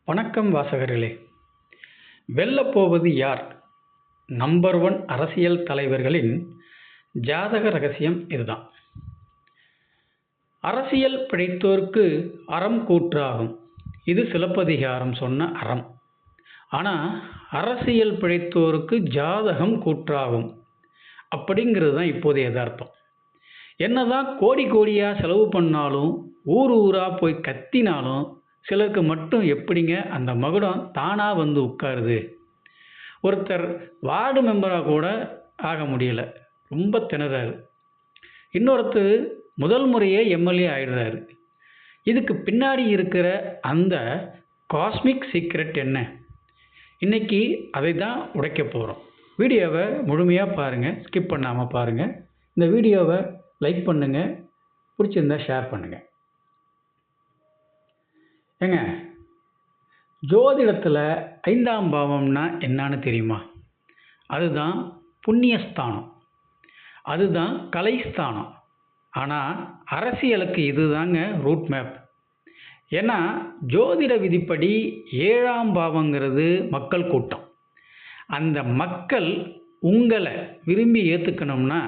வணக்கம் வாசகர்களே. வெல்லப்போவது யார்? நம்பர் 1 அரசியல் தலைவர்களின் ஜாதக ரகசியம் இதுதான். அரசியல் பிழைத்தோர்க்கு அறம் கூற்றாகும். இது சிலப்பதிகாரம் சொன்ன அறம். ஆனால் அரசியல் பிழைத்தோருக்கு ஜாதகம் கூற்றாகும் அப்படிங்கிறது தான் இப்போதைய யதார்த்தம். என்னதான் கோடி கோடியாக செலவு பண்ணாலும் ஊர் ஊராக போய் கத்தினாலும் சிலருக்கு மட்டும் எப்படிங்க அந்த மகுடம் தானாக வந்து உட்காருது. ஒருத்தர் வார்டு மெம்பராக கூட ஆக முடியல, ரொம்ப திணறாரு. இன்னொருத்தர் முதல் முறையே எம்எல்ஏ ஆயிடுறாரு. இதுக்கு பின்னாடி இருக்கிற அந்த காஸ்மிக் சீக்ரெட் என்ன? இன்னைக்கு அதை தான் உடைக்க போகிறோம். வீடியோவை முழுமையாக பாருங்கள், ஸ்கிப் பண்ணாமல் பாருங்கள். இந்த வீடியோவை லைக் பண்ணுங்கள், பிடிச்சிருந்தா ஷேர் பண்ணுங்கள். ஏங்க, ஜோதிடத்தில் 5ஆம் பாவம்னா என்னன்னு தெரியுமா? அதுதான் புண்ணியஸ்தானம், அதுதான் கலைஸ்தானம். ஆனால் அரசியலுக்கு இதுதாங்க ரூட் மேப். ஏன்னா ஜோதிட விதிப்படி 7ஆம் பாவங்கிறது மக்கள் கூட்டம். அந்த மக்கள் உங்களை விரும்பி ஏற்றுக்கணும்னா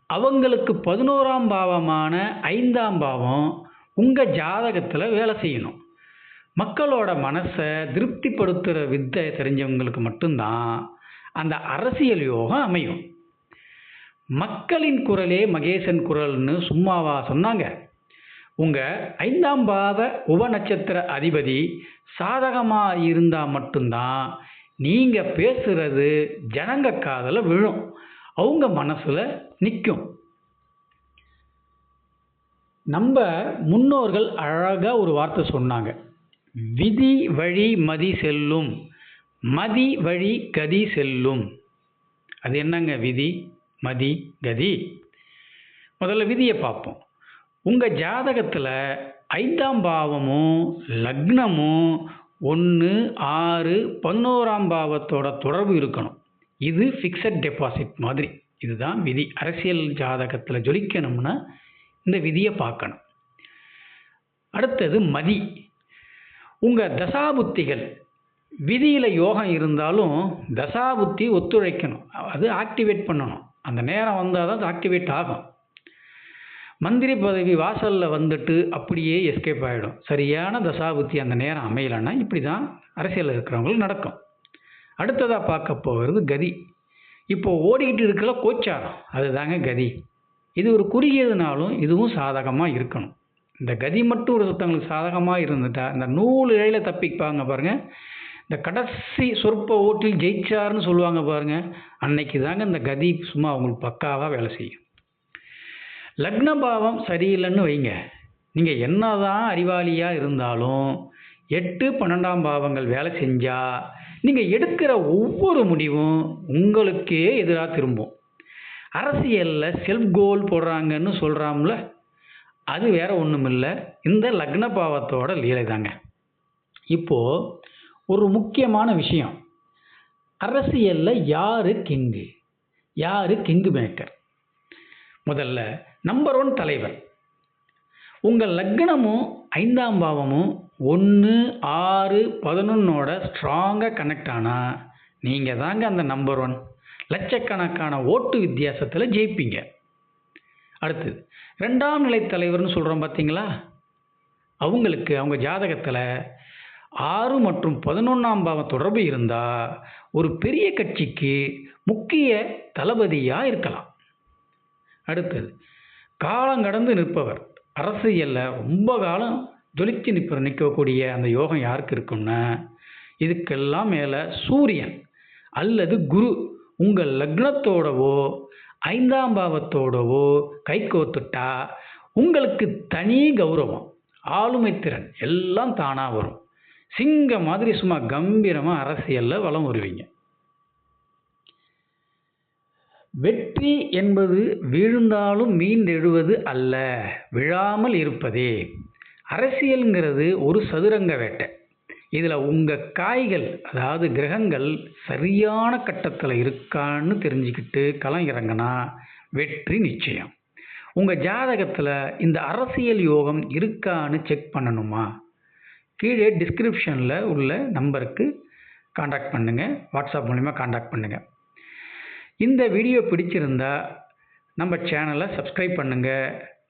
அவங்களுக்கு 11ஆம் பாவமான 5ஆம் பாவம் உங்கள் ஜாதகத்தில் வேலை செய்யணும். மக்களோட மனசை திருப்திப்படுத்துகிற வித்தை தெரிஞ்சவங்களுக்கு மட்டும்தான் அந்த அரசியல் யோகம் அமையும். மக்களின் குரலே மகேசன் குரல்னு சும்மாவா சொன்னாங்க? உங்கள் 5ஆம் பாவ உபநட்சத்திர அதிபதி சாதகமாக இருந்தால் மட்டும்தான் நீங்கள் பேசுகிறது ஜனங்க காதில் விழும், அவங்க மனசில் நிற்கும். நம்ம முன்னோர்கள் அழகாக ஒரு வார்த்தை சொன்னாங்க, விதி வழி மதி செல்லும், மதி வழி கதி செல்லும். அது என்னங்க விதி, மதி, கதி? முதல்ல விதியை பார்ப்போம். உங்கள் ஜாதகத்தில் 5ஆம் பாவமும் லக்னமும் 1, 6, 11ஆம் பாவத்தோட தொடர்பு இருக்கணும். இது ஃபிக்ஸட் டெபாசிட் மாதிரி. இதுதான் விதி. அரசியல் ஜாதகத்தில் ஜொலிக்கணும்னா இந்த விதியை பார்க்கணும். அடுத்தது மதி. உங்கள் தசாபுத்திகள் விதியில் யோகம் இருந்தாலும் தசாபுத்தி ஒத்துழைக்கணும், அது ஆக்டிவேட் பண்ணணும். அந்த நேரம் வந்தால் தான் அது ஆக்டிவேட் ஆகும். மந்திரி பதவி வாசலில் வந்துட்டு அப்படியே எஸ்கேப் ஆகிடும். சரியான தசாபுத்தி அந்த நேரம் அமையலைன்னா இப்படி தான் அரசியலில் இருக்கிறவங்களுக்கு நடக்கும். அடுத்ததாக பார்க்க போகிறது கதி. இப்போது ஓடிக்கிட்டு இருக்கிற கோச்சாரம், அதுதாங்க கதி. இது ஒரு குறுகியதுனாலும் இதுவும் சாதகமாக இருக்கணும். இந்த கதி மட்டும் ஒரு ஒருத்தவங்களுக்கு சாதகமாக இருந்துட்டா இந்த நூல் இழையில் தப்பிப்பாங்க பாருங்கள். இந்த கடைசி சொற்ப ஓட்டில் ஜெயிச்சார்னு சொல்லுவாங்க பாருங்கள், அன்னைக்கு தாங்க இந்த கதி சும்மா அவங்களுக்கு பக்காவாக வேலை செய்யும். லக்ன பாவம் சரியில்லைன்னு வைங்க, நீங்கள் என்னதான் அறிவாளியாக இருந்தாலும் 8, 12ஆம் பாவங்கள் வேலை செஞ்சால் நீங்கள் எடுக்கிற ஒவ்வொரு முடிவும் உங்களுக்கே எதிராக திரும்பும். அரசியலில் செல்ஃப் கோல் போடுறாங்கன்னு சொல்கிறாங்கள, அது வேற ஒன்றும் இல்லை, இந்த லக்ன பாவத்தோட லீலை தாங்க. இப்போது ஒரு முக்கியமான விஷயம், அரசியலில் யார் கிங்கு, யார் கிங்கு மேக்கர்? முதல்ல நம்பர் 1 தலைவர். உங்கள் லக்னமும் 5ஆம் பாவமும் 1, 6, 11ஓட ஸ்ட்ராங்காக கனெக்ட் ஆனால் நீங்கள் தாங்க அந்த நம்பர் 1. லட்சக்கணக்கான ஓட்டு வித்தியாசத்தில் ஜெயிப்பீங்க. அடுத்தது 2ஆம் நிலை தலைவர்னு சொல்கிறோம் பார்த்தீங்களா, அவங்களுக்கு அவங்க ஜாதகத்தில் 6 மற்றும் 11ஆம் பாவம் தொடர்பு இருந்தால் ஒரு பெரிய கட்சிக்கு முக்கிய தளபதியாக இருக்கலாம். அடுத்தது காலம் கடந்து நிற்பவர். அரசியலில் ரொம்ப காலம் ஜொலித்து நிற்கக்கூடிய அந்த யோகம் யாருக்கு இருக்குன்னா, இதுக்கெல்லாம் மேலே சூரியன் அல்லது குரு உங்கள் லக்னத்தோடவோ 5ஆம் பாவத்தோடவோ கை கோத்துட்டா உங்களுக்கு தனி கௌரவம், ஆளுமை திறன் எல்லாம் தானாக வரும். சிங்க மாதிரி சும்மா கம்பீரமாக அரசியலில் வலம் வருவீங்க. வெற்றி என்பது வீழ்ந்தாலும் மீண்டெழுவது அல்ல, விழாமல் இருப்பதே. அரசியலுங்கிறது ஒரு சதுரங்க வேட்டை. இதில் உங்கள் காய்கள், அதாவது கிரகங்கள் சரியான கட்டத்தில் இருக்கான்னு தெரிஞ்சுக்கிட்டு களம் இறங்கினா வெற்றி நிச்சயம். உங்கள் ஜாதகத்தில் இந்த அரசியல் யோகம் இருக்கான்னு செக் பண்ணணுமா? கீழே டிஸ்கிரிப்ஷனில் உள்ள நம்பருக்கு காண்டாக்ட் பண்ணுங்கள். வாட்ஸ்அப் மூலிமா காண்டாக்ட் பண்ணுங்கள். இந்த வீடியோ பிடிச்சிருந்தா நம்ம சேனலை சப்ஸ்கிரைப் பண்ணுங்கள்.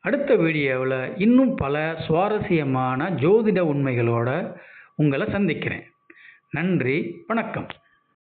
அடுத்த வீடியோவில் இன்னும் பல சுவாரஸ்யமான ஜோதிட உண்மைகளோடு உங்களை சந்திக்கிறேன். நன்றி, வணக்கம்.